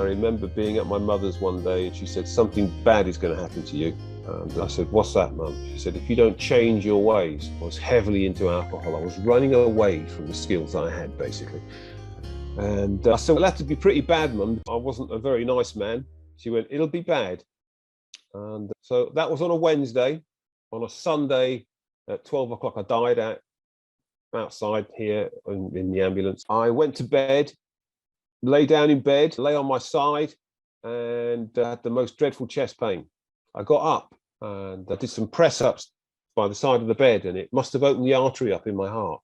I remember being at my mother's one day and she said, something bad is going to happen to you. And I said, what's that, Mum? She said, if you don't change your ways. I was heavily into alcohol. I was running away from the skills I had, basically. And I said, well, that would be pretty bad, Mum. I wasn't a very nice man. She went, it'll be bad. And so that was on a Wednesday. On a Sunday at 12 o'clock, I died outside here in the ambulance. I went to bed, lay down in bed, lay on my side, and had the most dreadful chest pain. I got up and I did some press-ups by the side of the bed, and it must have opened the artery up in my heart.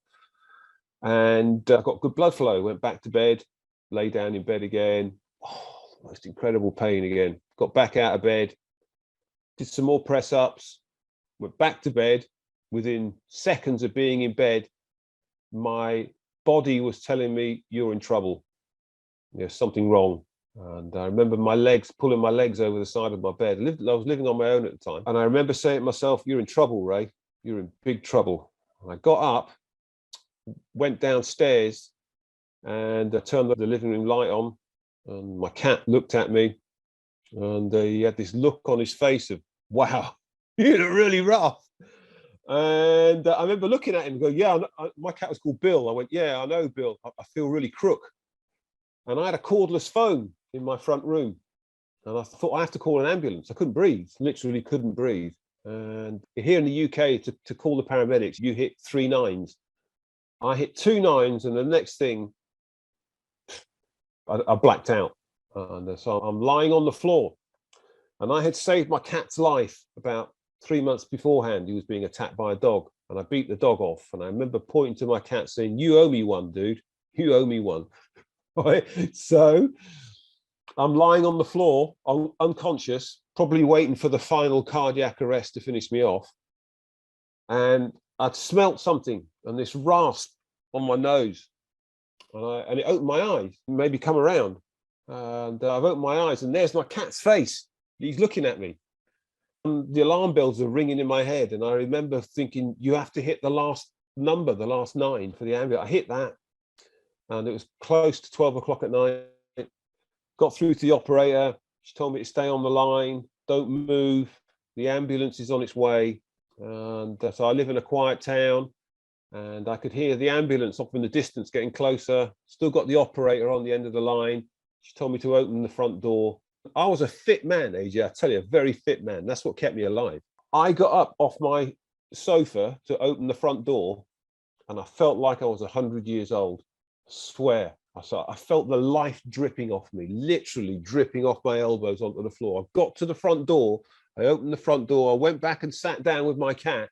And I got good blood flow, went back to bed, lay down in bed again. Oh, most incredible pain again. Got back out of bed, did some more press-ups, went back to bed. Within seconds of being in bed, my body was telling me, you're in trouble. There's something wrong. And I remember pulling my legs over the side of my bed. I was living on my own at the time. And I remember saying to myself, you're in trouble, Ray. You're in big trouble. And I got up, went downstairs, and I turned the living room light on. And my cat looked at me. And he had this look on his face of, wow, you look really rough. And I remember looking at him and going, yeah, my cat was called Bill. I went, yeah, I know, Bill. I feel really crook. And I had a cordless phone in my front room. And I thought, I have to call an ambulance. I couldn't breathe, literally couldn't breathe. And here in the UK, to call the paramedics, you hit 3 9s. I hit 2 9s, and the next thing, I blacked out. And so I'm lying on the floor. And I had saved my cat's life about 3 months beforehand. He was being attacked by a dog, and I beat the dog off. And I remember pointing to my cat saying, you owe me one, dude. You owe me one. Right? So I'm lying on the floor, unconscious, probably waiting for the final cardiac arrest to finish me off. And I'd smelt something, and this rasp on my nose. And it opened my eyes, maybe come around. And I've opened my eyes, and there's my cat's face. He's looking at me. And the alarm bells are ringing in my head. And I remember thinking, you have to hit the last number, the last 9 for the ambulance. I hit that. And it was close to 12 o'clock at night. Got through to the operator. She told me to stay on the line, don't move. The ambulance is on its way. And so I live in a quiet town, and I could hear the ambulance off in the distance getting closer. Still got the operator on the end of the line. She told me to open the front door. I was a fit man, AJ. I tell you, a very fit man. That's what kept me alive. I got up off my sofa to open the front door, and I felt like I was 100 years old. I swear. I felt the life dripping off me, literally dripping off my elbows onto the floor. I got to the front door. I opened the front door. I went back and sat down with my cat.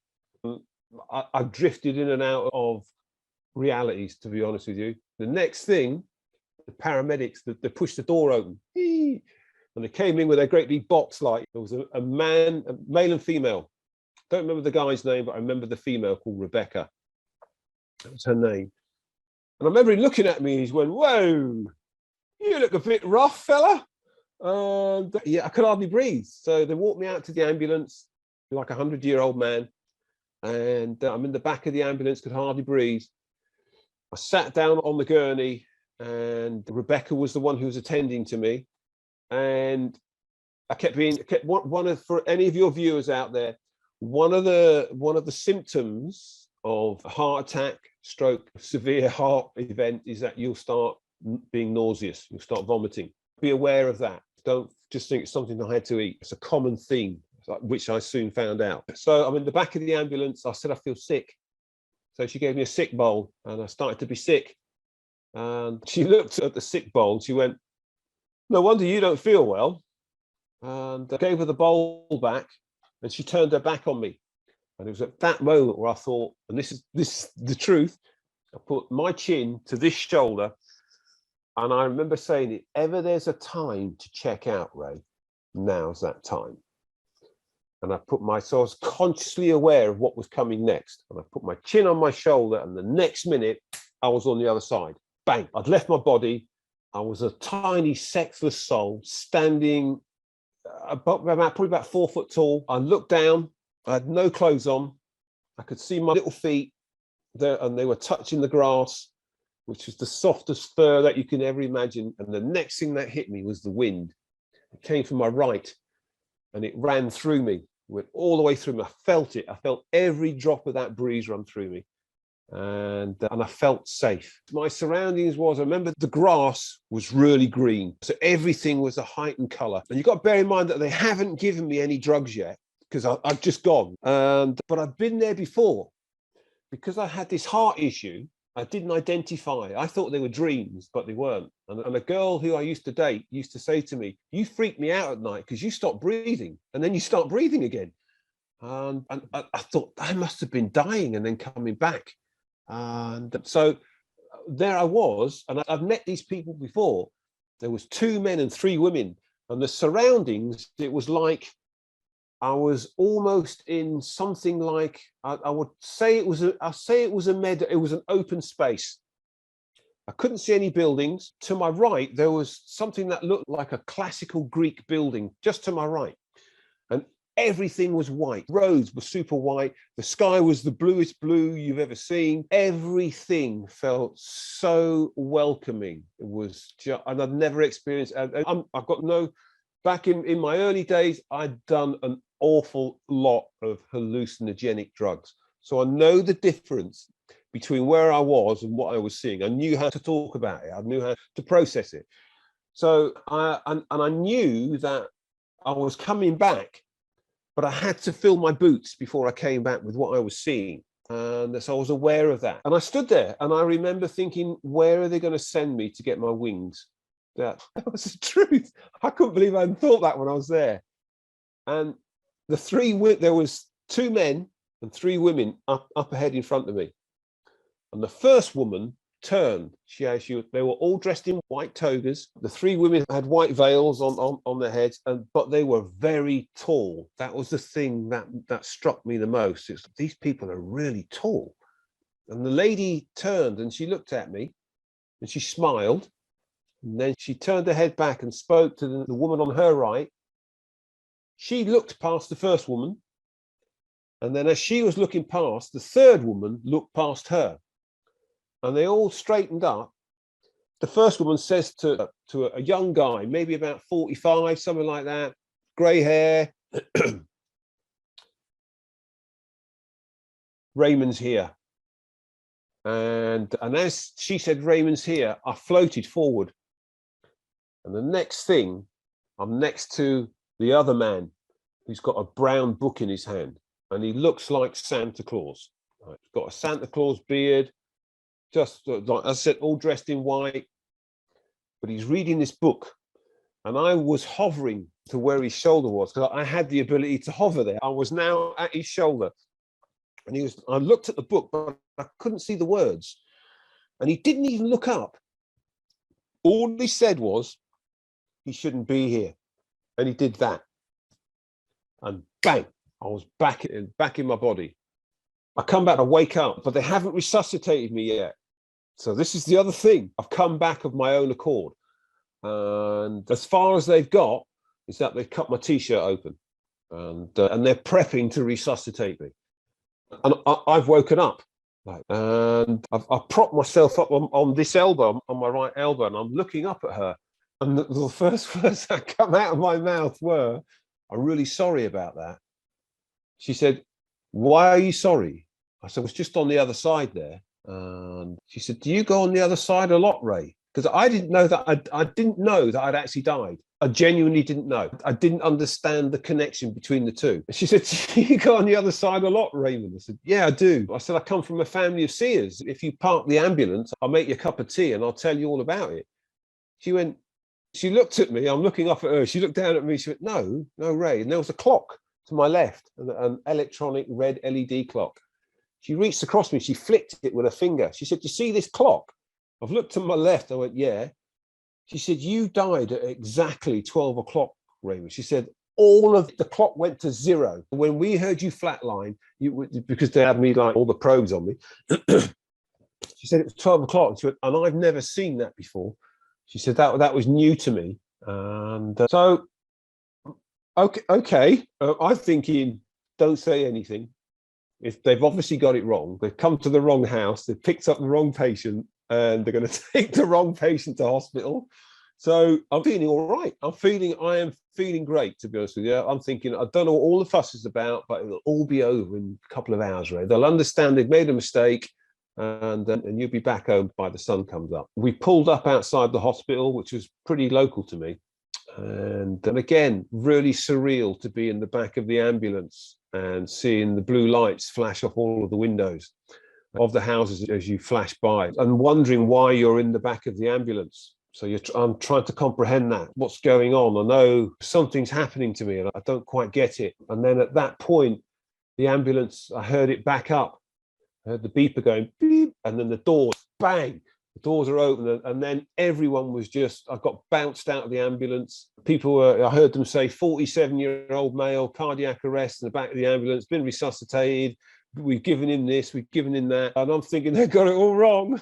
I drifted in and out of realities, to be honest with you. The next thing, the paramedics, they pushed the door open. And they came in with their great big box light. There was a man, a male and female. Don't remember the guy's name, but I remember the female called Rebecca. That was her name. And I remember him looking at me, and he went, whoa, you look a bit rough, fella. And yeah, I could hardly breathe. So they walked me out to the ambulance, like a 100-year-old man. And I'm in the back of the ambulance, could hardly breathe. I sat down on the gurney, and Rebecca was the one who was attending to me. And I kept for any of your viewers out there, one of the symptoms of a heart attack, stroke, severe heart event is that you'll start being nauseous, you'll start vomiting. Be aware of that. Don't just think it's something I had to eat. It's a common theme, which I soon found out. So I'm in the back of the ambulance. I said, I feel sick. So she gave me a sick bowl, and I started to be sick. And she looked at the sick bowl and she went, no wonder you don't feel well. And I gave her the bowl back, and she turned her back on me. And it was at that moment where I thought, and this is the truth, I put my chin to this shoulder, and I remember saying, if ever there's a time to check out, Ray, now's that time. And so I was consciously aware of what was coming next. And I put my chin on my shoulder, and the next minute I was on the other side. Bang, I'd left my body. I was a tiny, sexless soul standing probably about 4 foot tall. I looked down. I had no clothes on. I could see my little feet there, and they were touching the grass. which was the softest fur that you can ever imagine. And the next thing that hit me was the wind. It came from my right and it ran through me, went all the way through me. I felt it. I felt every drop of that breeze run through me. And I felt safe. My surroundings was, I remember the grass was really green. So everything was a heightened color. And you've got to bear in mind that they haven't given me any drugs yet because I've just gone. But I've been there before because I had this heart issue. I didn't identify. I thought they were dreams, but they weren't. And a girl who I used to date used to say to me, you freak me out at night because you stop breathing and then you start breathing again. And I thought I must have been dying and then coming back. And so there I was, and I've met these people before. There was 2 men and 3 women, and the surroundings, it was like I was almost in something like, I would say it was an open space. I couldn't see any buildings. To my right, there was something that looked like a classical Greek building just to my right. And everything was white. Roads were super white. The sky was the bluest blue you've ever seen. Everything felt so welcoming. It was just, and I'd never experienced. I've got no. Back in my early days, I'd done an awful lot of hallucinogenic drugs, so I know the difference between where I was and what I was seeing. I knew how to talk about it. I knew how to process it. So I knew that I was coming back. But I had to fill my boots before I came back with what I was seeing. And so I was aware of that. And I stood there and I remember thinking, where are they going to send me to get my wings? That was the truth. I couldn't believe I hadn't thought that when I was there. And there was 2 men and 3 women up ahead in front of me. And the first woman turned. They were all dressed in white togas. The 3 women had white veils on their heads, but they were very tall. That was the thing that struck me the most. These people are really tall. And the lady turned and she looked at me and she smiled. And then she turned her head back and spoke to the woman on her right. She looked past the first woman. And then as she was looking past, the 3rd woman looked past her. And they all straightened up. The first woman says to a young guy, maybe about 45, something like that, grey hair, Raymond's here. And as she said, Raymond's here, I floated forward. And the next thing, I'm next to the other man who's got a brown book in his hand. And he looks like Santa Claus. Right? He's got a Santa Claus beard. Just like I said, all dressed in white, but he's reading this book. And I was hovering to where his shoulder was because I had the ability to hover there. I was now at his shoulder. And I looked at the book, but I couldn't see the words. And he didn't even look up. All he said was, he shouldn't be here. And he did that. And bang, I was back in my body. I come back, I wake up, but they haven't resuscitated me yet. So this is the other thing. I've come back of my own accord. And as far as they've got is that they've cut my t-shirt open. And they're prepping to resuscitate me. And I've woken up. Right, and I've propped myself up on this elbow, on my right elbow, and I'm looking up at her. And the first words that come out of my mouth were, I'm really sorry about that. She said, why are you sorry? I said, I was just on the other side there. And she said, do you go on the other side a lot, Ray? Because I didn't know that I didn't know that I'd actually died. I genuinely didn't know. I didn't understand the connection between the two. She said, do you go on the other side a lot, Raymond? I said, yeah, I do. I said, I come from a family of seers. If you park the ambulance, I'll make you a cup of tea and I'll tell you all about it. She looked at me. I'm looking up at her. She looked down at me. She went, no, Ray. And there was a clock to my left, an electronic red LED clock. She reached across me. She flicked it with her finger. She said, you see this clock? I've looked to my left. I went, yeah. She said, you died at exactly 12 o'clock, Raymond. She said, all of the clock went to 0. When we heard you flatline, because they had me like all the probes on me, she said it was 12 o'clock. And she went, and I've never seen that before. She said that was new to me. And so, okay. I'm thinking, don't say anything. If they've obviously got it wrong, they've come to the wrong house, they've picked up the wrong patient. and they're going to take the wrong patient to hospital. So I'm feeling all right. I am feeling great, to be honest with you. I'm thinking, I don't know what all the fuss is about, but it'll all be over in a couple of hours, Ray. They'll understand they've made a mistake, and you'll be back home by the sun comes up. We pulled up outside the hospital, which was pretty local to me. And again, really surreal to be in the back of the ambulance and seeing the blue lights flash off all of the windows of the houses as you flash by, and wondering why you're in the back of the ambulance. So I'm trying to comprehend that. What's going on? I know something's happening to me and I don't quite get it. And then at that point, the ambulance, I heard it back up. I heard the beeper going beep, and then the doors, bang, the doors are open. And then everyone was I got bounced out of the ambulance. I heard them say 47-year-old male, cardiac arrest in the back of the ambulance, been resuscitated. We've given him this, we've given him that. And I'm thinking, they got it all wrong.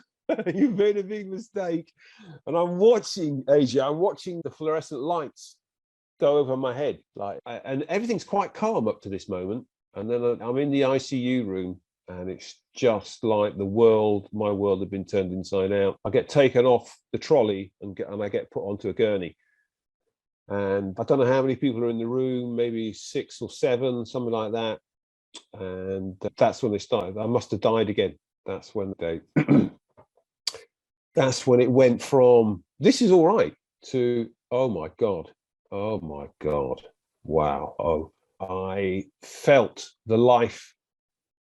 You've made a big mistake. And I'm watching, AJ, I'm watching the fluorescent lights go over my head. And everything's quite calm up to this moment. And then I'm in the ICU room, and it's just like my world had been turned inside out. I get taken off the trolley and I get put onto a gurney. And I don't know how many people are in the room, maybe 6 or 7, something like that. And that's when they started. I must have died again. That's when that's when it went from, this is all right, to, oh my God, wow. Oh, I felt the life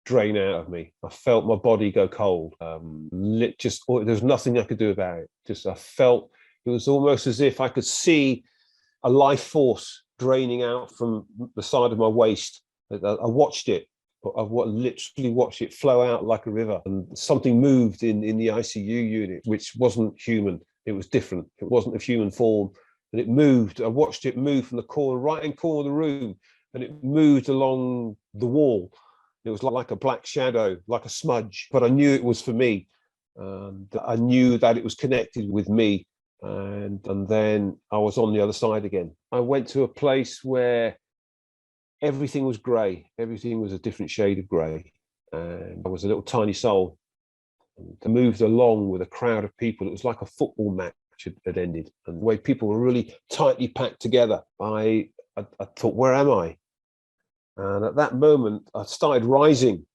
drain out of me. I felt my body go cold. There was nothing I could do about it. I felt, it was almost as if I could see a life force draining out from the side of my waist. I watched it. I've literally watched it flow out like a river, and something moved in the ICU unit, which wasn't human. It was different. It wasn't of human form, and it moved. I watched it move from the right-hand corner of the room, and it moved along the wall. It was like a black shadow, like a smudge, but I knew it was for me. I knew that it was connected with me, and then I was on the other side again. I went to a place where everything was grey. Everything was a different shade of grey. And I was a little tiny soul. I moved along with a crowd of people. It was like a football match had ended. And the way people were really tightly packed together, I thought, where am I? And at that moment, I started rising.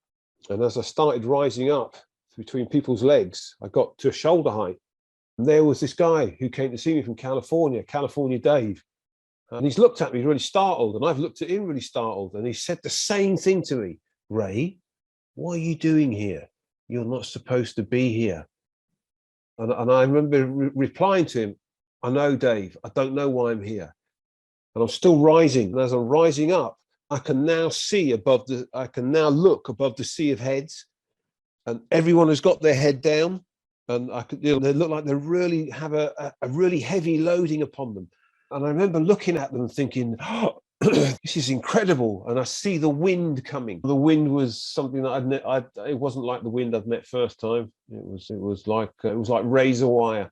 And as I started rising up between people's legs, I got to shoulder height. And there was this guy who came to see me from California Dave. And he's looked at me really startled, and I've looked at him really startled. And he said the same thing to me. Ray, what are you doing here? You're not supposed to be here. And I remember replying to him, I know, Dave, I don't know why I'm here. And I'm still rising. And as I'm rising up, I can now look above the sea of heads, and everyone has got their head down, and they look like they really have a really heavy loading upon them. And I remember looking at them thinking, oh, this is incredible. And I see the wind coming. The wind was something that it wasn't like the wind I'd met first time. It was like razor wire,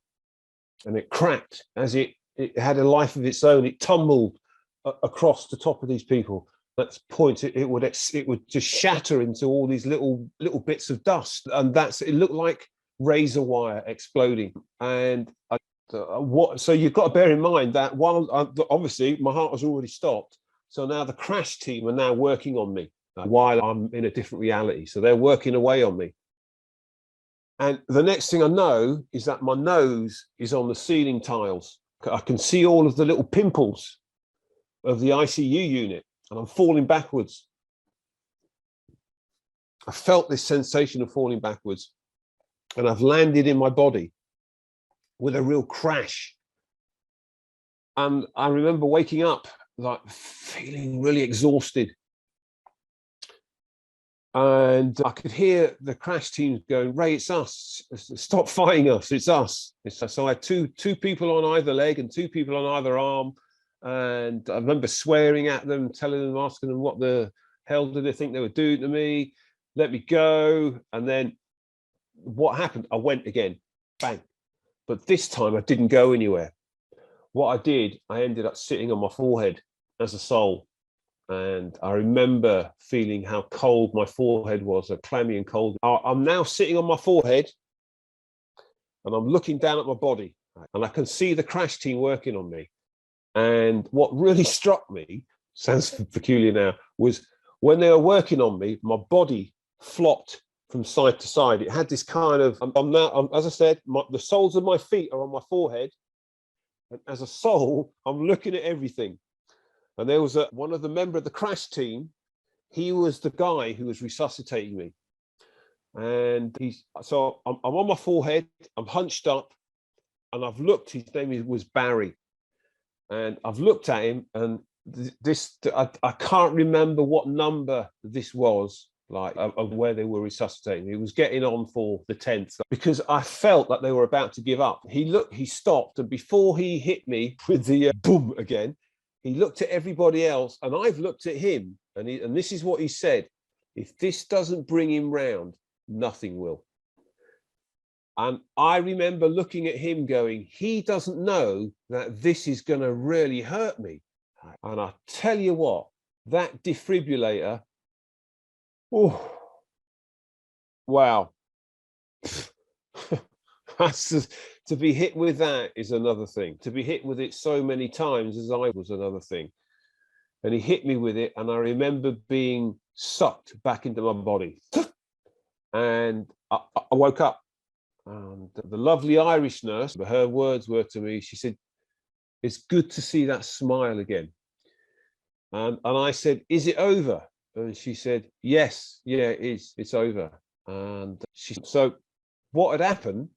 and it cracked as it had a life of its own. It tumbled across the top of these people. At this point, it would just shatter into all these little bits of dust, and it looked like razor wire exploding. And so you've got to bear in mind that while obviously my heart has already stopped, so now the crash team are now working on me while I'm in a different reality. So they're working away on me. And the next thing I know is that my nose is on the ceiling tiles. I can see all of the little pimples of the ICU unit, and I'm falling backwards. I felt this sensation of falling backwards, and I've landed in my body with a real crash. And I remember waking up like feeling really exhausted. And I could hear the crash teams going, Ray, it's us. Stop fighting us. It's us. So I had two people on either leg and 2 people on either arm. And I remember swearing at them, telling them, asking them what the hell did they think they were doing to me? Let me go. And then what happened? I went again, bang. But this time I didn't go anywhere. What I did, I ended up sitting on my forehead as a soul. And I remember feeling how cold my forehead was, clammy and cold. I'm now sitting on my forehead, and I'm looking down at my body, and I can see the crash team working on me. And what really struck me, sounds peculiar now, was when they were working on me, my body flopped from side to side. It had this kind of, as I said, the soles of my feet are on my forehead. And as a soul, I'm looking at everything. And there was one of the members of the crash team. He was the guy who was resuscitating me. And so I'm on my forehead, I'm hunched up, and I've looked, his name was Barry. And I've looked at him, and I can't remember what number this was, like of where they were resuscitating. He was getting on for the 10th, because I felt that they were about to give up. He stopped, and before he hit me with the boom again, he looked at everybody else, and I've looked at him, and this is what he said: if this doesn't bring him round, nothing will. And I remember looking at him going, he doesn't know that this is going to really hurt me. And I tell you what, that defibrillator, oh, wow. To be hit with that is another thing. To be hit with it so many times as I was another thing. And he hit me with it, and I remember being sucked back into my body. And I woke up. And the lovely Irish nurse, her words were to me, she said, "It's good to see that smile again." And I said, "Is it over?" And she said, "Yes, yeah, it is. It's over." And so what had happened,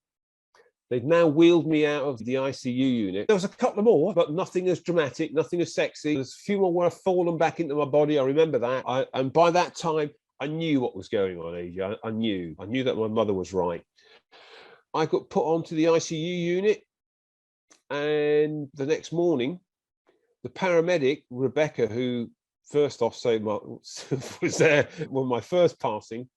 they'd now wheeled me out of the ICU unit. There was a couple more, but nothing as dramatic, nothing as sexy. There's a few more where I've fallen back into my body. I remember that. And by that time, I knew what was going on, AJ. I knew that my mother was right. I got put onto the ICU unit, and the next morning, the paramedic, Rebecca, who first off was there when my first passing,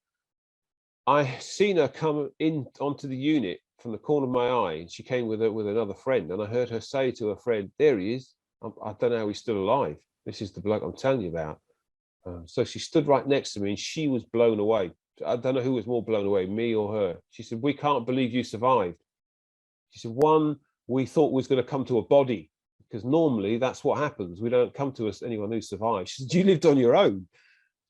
I seen her come in onto the unit from the corner of my eye, and she came with another friend, and I heard her say to her friend, "There he is. I don't know how he's still alive. This is the bloke I'm telling you about." So she stood right next to me, and she was blown away. I don't know who was more blown away, me or her. She said, "We can't believe you survived." She said, "One, we thought was going to come to a body, because normally that's what happens. We don't come to anyone who survives." She said, "You lived on your own."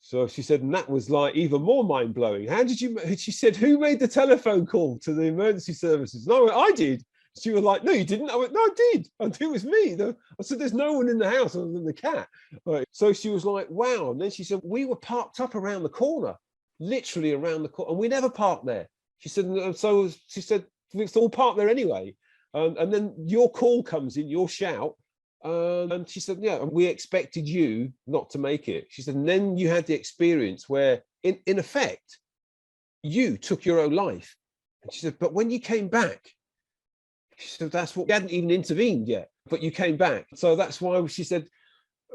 So she said, and that was like even more mind blowing. How did you, she said, "Who made the telephone call to the emergency services?" "No, I did." She was like, "No, you didn't." I went, "No, I did. It was me." I said, "There's no one in the house other than the cat." Right. So she was like, "Wow." And then she said, "We were parked up around the corner, literally around the corner, and we never parked there." She said, "So she said, it's all parked there anyway. And then your call comes in, your shout." And she said, "Yeah, and we expected you not to make it." She said, "And then you had the experience where, in effect, you took your own life." And she said, "But when you came back," she said, "that's what, we hadn't even intervened yet, but you came back." So that's why she said,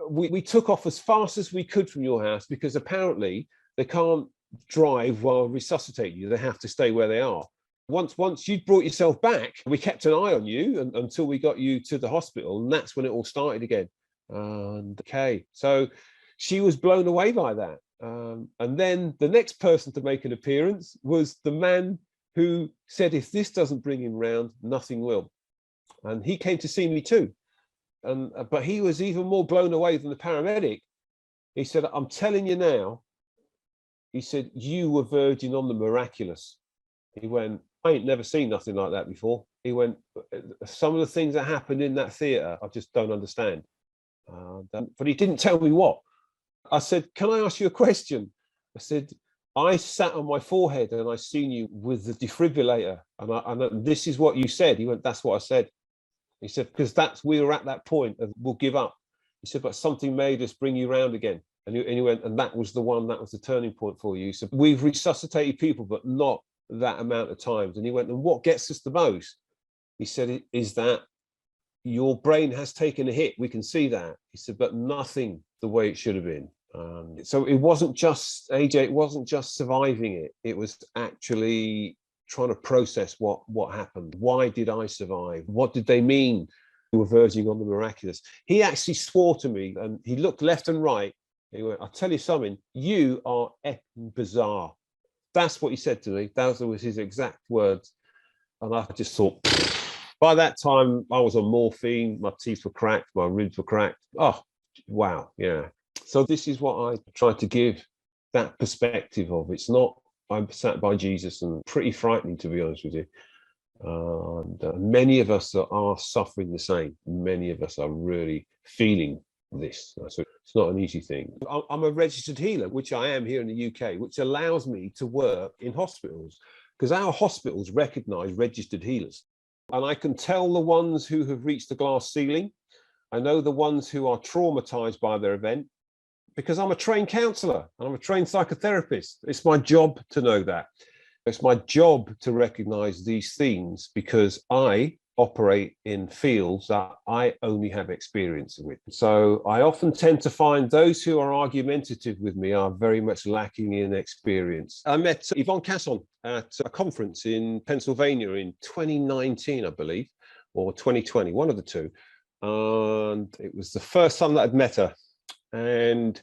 we took off as fast as we could from your house, because apparently they can't drive while resuscitating you. They have to stay where they are. Once you'd brought yourself back, we kept an eye on you until we got you to the hospital, and that's when it all started again. And okay, so she was blown away by that. And then the next person to make an appearance was the man who said, "If this doesn't bring him round, nothing will." And he came to see me too. But he was even more blown away than the paramedic. He said, "I'm telling you now," he said, "you were verging on the miraculous." He went, "I ain't never seen nothing like that before." He went, "Some of the things that happened in that theatre, I just don't understand." But he didn't tell me what. I said, "Can I ask you a question?" I said, "I sat on my forehead and I seen you with the defibrillator, and this is what you said." He went, "That's what I said." He said, "Because we were at that point of we'll give up." He said, "But something made us bring you round again." And he went, "And that was the turning point for you." So we've resuscitated people, but not that amount of times. And he went, "And what gets us the most," he said, "is that your brain has taken a hit. We can see that." He said, "But nothing the way it should have been." So it wasn't just, AJ, it wasn't just surviving it. It was actually trying to process what happened. Why did I survive? What did they mean? We were verging on the miraculous. He actually swore to me, and he looked left and right. He went, "I'll tell you something, you are bizarre." That's what he said to me. Those were his exact words. And I just thought, by that time, I was on morphine, my teeth were cracked, my ribs were cracked. Oh, wow, yeah. So this is what I try to give, that perspective of, it's not, I'm sat by Jesus, and pretty frightening, to be honest with you. And many of us are suffering the same. Many of us are really feeling this. So it's not an easy thing. I'm a registered healer, which I am here in the UK, which allows me to work in hospitals, because our hospitals recognize registered healers. And I can tell the ones who have reached the glass ceiling. I know the ones who are traumatized by their event, because I'm a trained counselor and I'm a trained psychotherapist. It's my job to know that. It's my job to recognize these themes, because I operate in fields that I only have experience with. So I often tend to find those who are argumentative with me are very much lacking in experience. I met Yvonne Casson at a conference in Pennsylvania in 2019, I believe, or 2020, one of the two. And it was the first time that I'd met her. And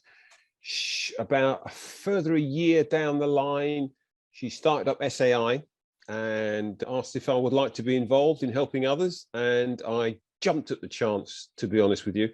about further a year down the line, she started up SAI and asked if I would like to be involved in helping others. And I jumped at the chance, to be honest with you.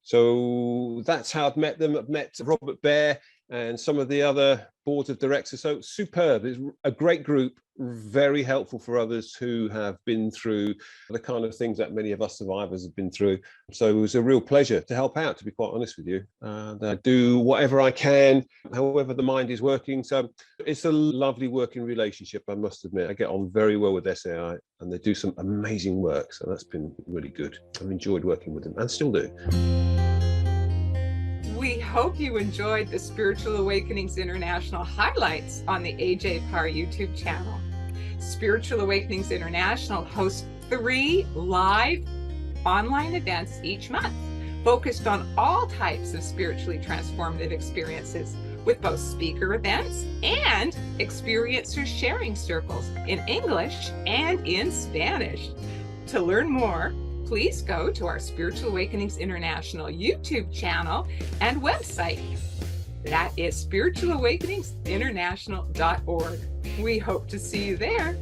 So that's how I've met them. I've met Robert Bear and some of the other boards of directors. So superb. It's a great group, very helpful for others who have been through the kind of things that many of us survivors have been through. So it was a real pleasure to help out, to be quite honest with you. And I do whatever I can, however the mind is working. So it's a lovely working relationship, I must admit. I get on very well with SAI, and they do some amazing work. So that's been really good. I've enjoyed working with them and still do. We hope you enjoyed the Spiritual Awakenings International highlights on the AJ Parr YouTube channel. Spiritual Awakenings International hosts 3 live online events each month, focused on all types of spiritually transformative experiences, with both speaker events and experiencer sharing circles in English and in Spanish. To learn more, please go to our Spiritual Awakenings International YouTube channel and website. That is spiritualawakeningsinternational.org. We hope to see you there.